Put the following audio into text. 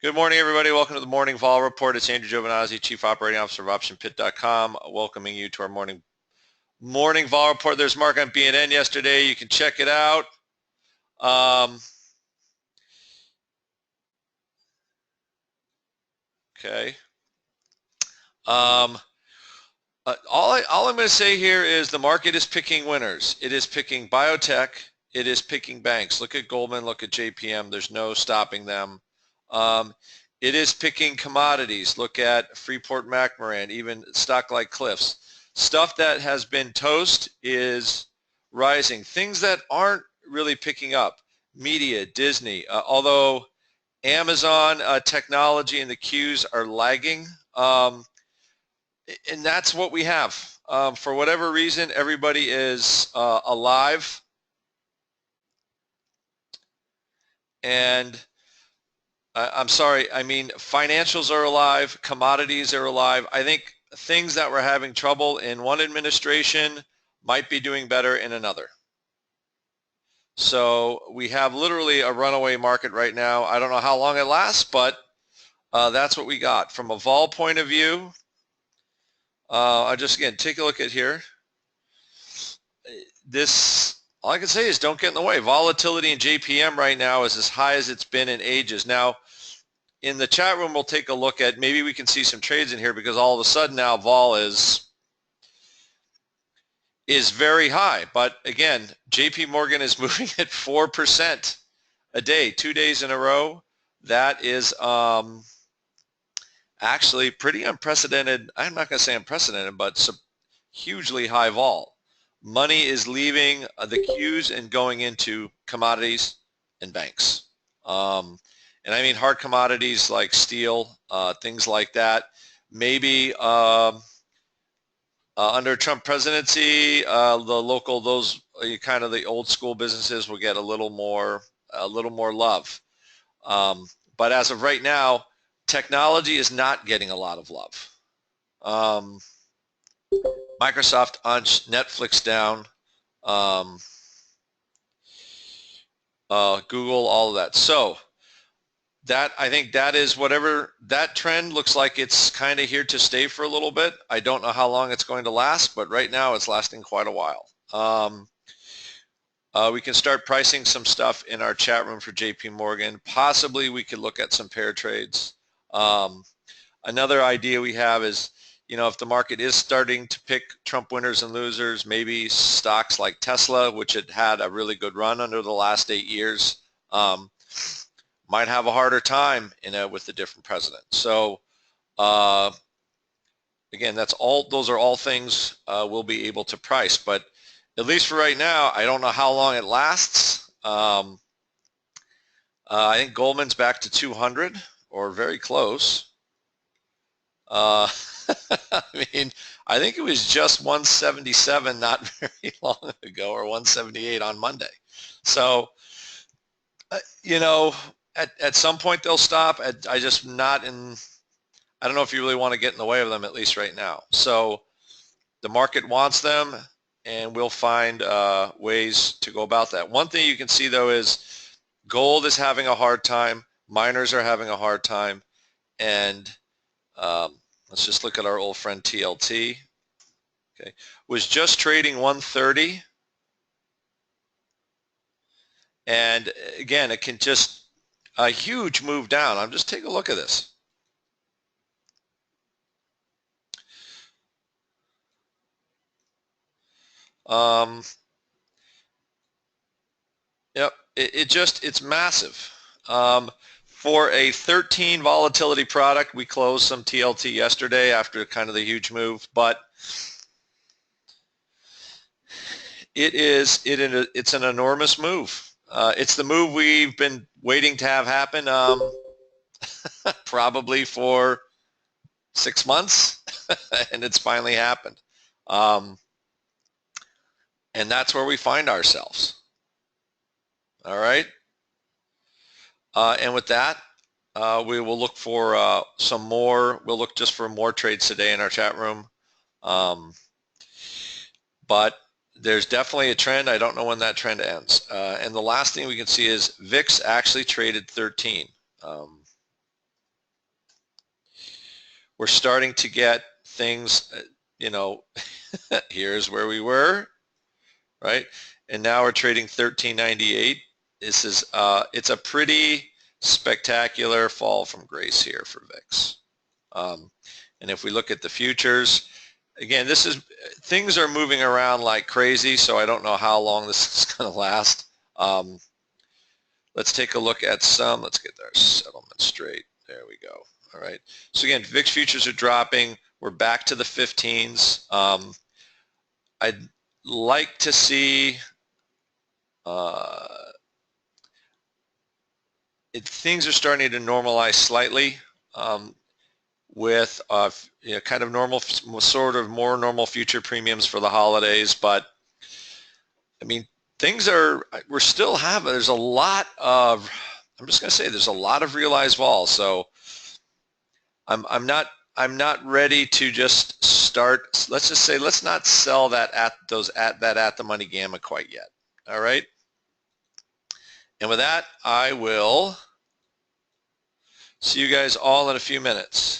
Good morning, everybody. Welcome to the Morning Vol Report. It's Andrew Giovinazzi, Chief Operating Officer of OptionPit.com, welcoming you to our morning Vol Report. There's Mark on BNN yesterday. You can check it out. Okay. All I'm going to say here is the market is picking winners. It is picking biotech. It is picking banks. Look at Goldman. Look at JPM. There's no stopping them. It is picking commodities. Look at Freeport-McMoRan, even stock like Cliffs. Stuff that has been toast is rising. Things that aren't really picking up, media, Disney, although Amazon technology and the Qs are lagging. And that's what we have. For whatever reason, everybody is alive. And I'm sorry, I mean, financials are alive, commodities are alive. I think things that were having trouble in one administration might be doing better in another. So we have literally a runaway market right now. I don't know how long it lasts, but that's what we got. From a vol point of view, I'll just, again, take a look at here. All I can say is don't get in the way. Volatility in JPM right now is as high as it's been in ages. Now, in the chat room, we'll take a look at, maybe we can see some trades in here, because all of a sudden now vol is very high. But again, JP Morgan is moving at 4% a day, 2 days in a row. That is actually pretty unprecedented. I'm not going to say unprecedented, but hugely high vol. Money is leaving the Qs and going into commodities and banks. And I mean hard commodities like steel, things like that. Maybe under Trump presidency, those kind of the old school businesses will get a little more love. But as of right now, technology is not getting a lot of love. Microsoft unched, Netflix down, Google, all of that. So I think that is whatever, that trend looks like it's kind of here to stay for a little bit. I don't know how long it's going to last, but right now it's lasting quite a while. We can start pricing some stuff in our chat room for JP Morgan. Possibly we could look at some pair trades. Another idea we have is, if the market is starting to pick Trump winners and losers, maybe stocks like Tesla, which had a really good run under the last 8 years, might have a harder time with the different president. So again, those are all things we'll be able to price. But at least for right now, I don't know how long it lasts. I think Goldman's back to 200 or very close. I mean, I think it was just 177 not very long ago, or 178 on Monday. So, at some point they'll stop. I don't know if you really want to get in the way of them, at least right now. So the market wants them, and we'll find ways to go about that. One thing you can see, though, is gold is having a hard time. Miners are having a hard time. And let's just look at our old friend TLT. Okay, was just trading 130. And again, it can just a huge move down. I'm just taking a look at this. Yep, it's massive. For a 13 volatility product, we closed some TLT yesterday after kind of the huge move, but it's an enormous move. It's the move we've been waiting to have happen probably for 6 months, and it's finally happened. And that's where we find ourselves. All right. And with that, we will look for some more. We'll look just for more trades today in our chat room. But there's definitely a trend. I don't know when that trend ends. And the last thing we can see is VIX actually traded 13. we're starting to get things, you know, here's where we were, right? And now we're trading 13.98. This is, it's a pretty spectacular fall from grace here for VIX. And if we look at the futures, again, things are moving around like crazy, so I don't know how long this is going to last. Let's take a look at let's get our settlement straight. There we go. All right. So again, VIX futures are dropping. We're back to the 15s. I'd like to see things are starting to normalize slightly with kind of normal, sort of more normal future premiums for the holidays. But I mean, we're still having, there's a lot of, I'm just going to say there's a lot of realized vol. So I'm not ready to just start. Let's just say, let's not sell that at the money gamma quite yet. All right. And with that, I will see you guys all in a few minutes.